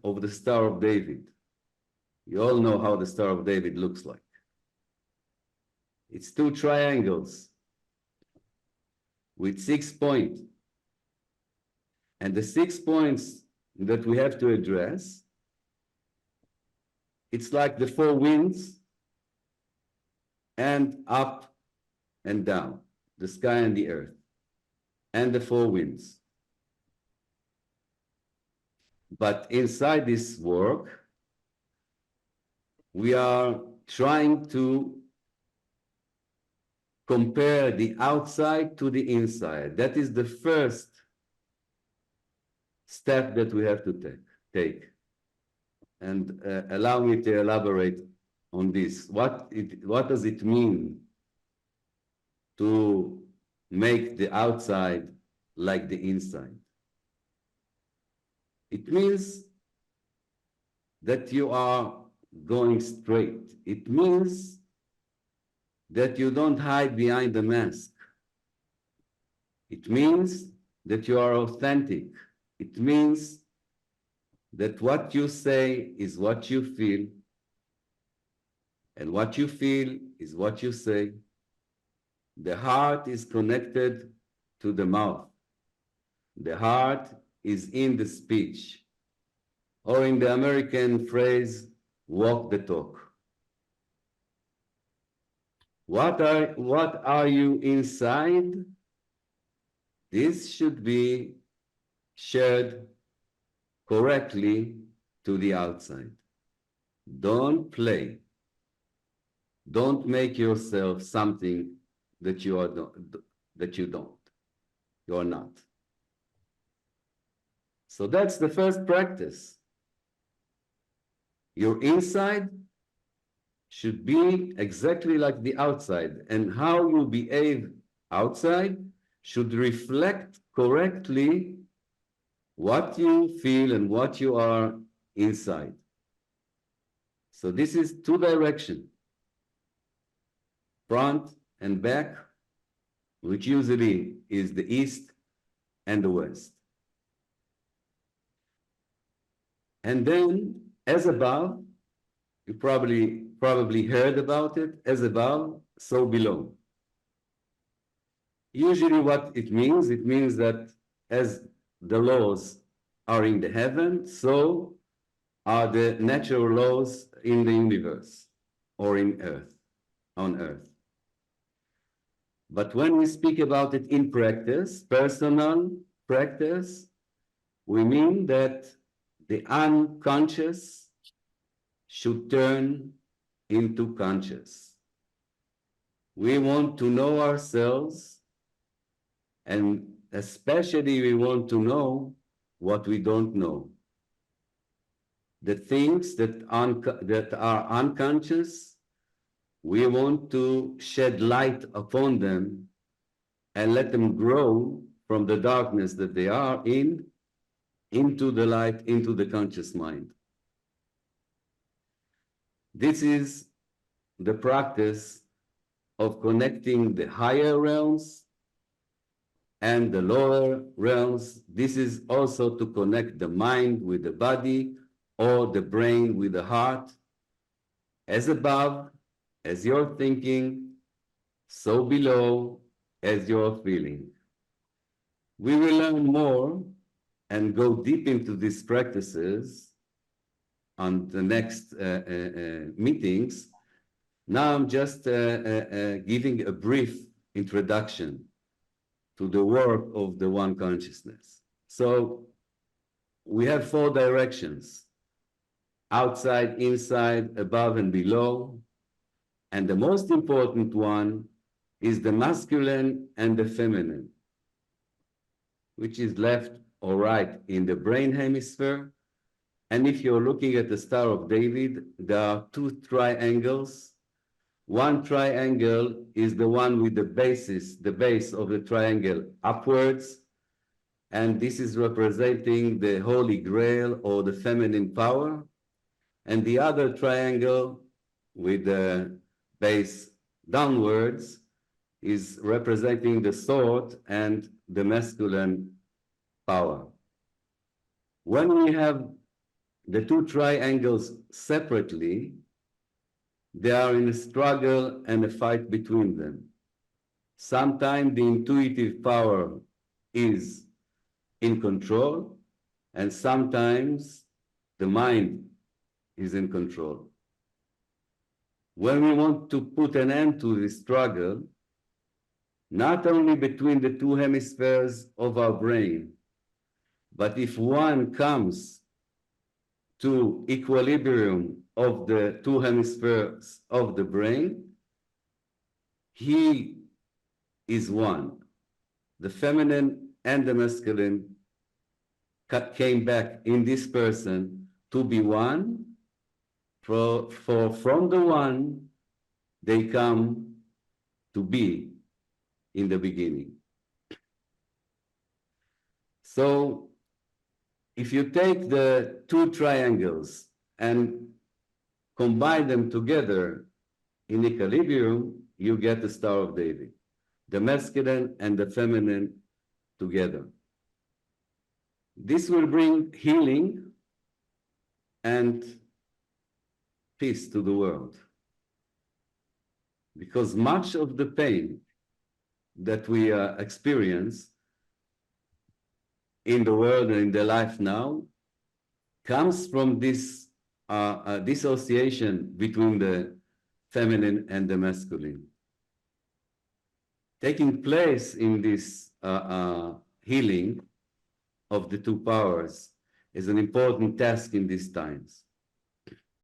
of the Star of David. You all know how the Star of David looks like. It's two triangles with 6 points. And the 6 points that we have to address, it's like the four winds and up and down, the sky and the earth, and the four winds. But inside this work, we are trying to compare the outside to the inside. That is the first step that we have to take. And allow me to elaborate on this. What does it mean to make the outside like the inside? It means that you are going straight. It means that you don't hide behind the mask. It means that you are authentic. It means that what you say is what you feel, and what you feel is what you say. The heart is connected to the mouth. The heart is in the speech, or in the American phrase, walk the talk. What are you inside? This should be shared correctly to the outside. Don't play. Don't make yourself something that you don't. You're not. So that's the first practice. Your inside should be exactly like the outside, and how you behave outside should reflect correctly what you feel and what you are inside. So this is two directions, front and back, which usually is the east and the west. And then, as above, you probably heard about it, as above, so below. Usually what it means that as the laws are in the heaven, so are the natural laws in the universe or on earth. But when we speak about it in practice, personal practice, we mean that the unconscious should turn into conscious. We want to know ourselves, and especially we want to know what we don't know. The things that are unconscious, we want to shed light upon them and let them grow from the darkness that they are in into the light, into the conscious mind. This is the practice of connecting the higher realms and the lower realms. This is also to connect the mind with the body, or the brain with the heart. As above, as you're thinking, so below, as you're feeling. We will learn more and go deep into these practices on the next meetings. Now I'm just giving a brief introduction to the work of the one consciousness. So we have four directions: outside, inside, above, and below. And the most important one is the masculine and the feminine, which is left or right in the brain hemisphere. And if you're looking at the Star of David, there are two triangles. One triangle is the one with the base of the triangle upwards. And this is representing the Holy Grail, or the feminine power. And the other triangle with the base downwards is representing the sword and the masculine power. When we have the two triangles separately, they are in a struggle and a fight between them. Sometimes the intuitive power is in control, and sometimes the mind is in control. When we want to put an end to this struggle, not only between the two hemispheres of our brain, but if one comes to equilibrium of the two hemispheres of the brain, he is one. The feminine and the masculine came back in this person to be one. For from the one, they come to be in the beginning. So if you take the two triangles and combine them together in equilibrium, you get the Star of David, the masculine and the feminine together. This will bring healing and peace to the world. Because much of the pain that we experience in the world and in the life now comes from this dissociation between the feminine and the masculine. Taking place in this healing of the two powers is an important task in these times.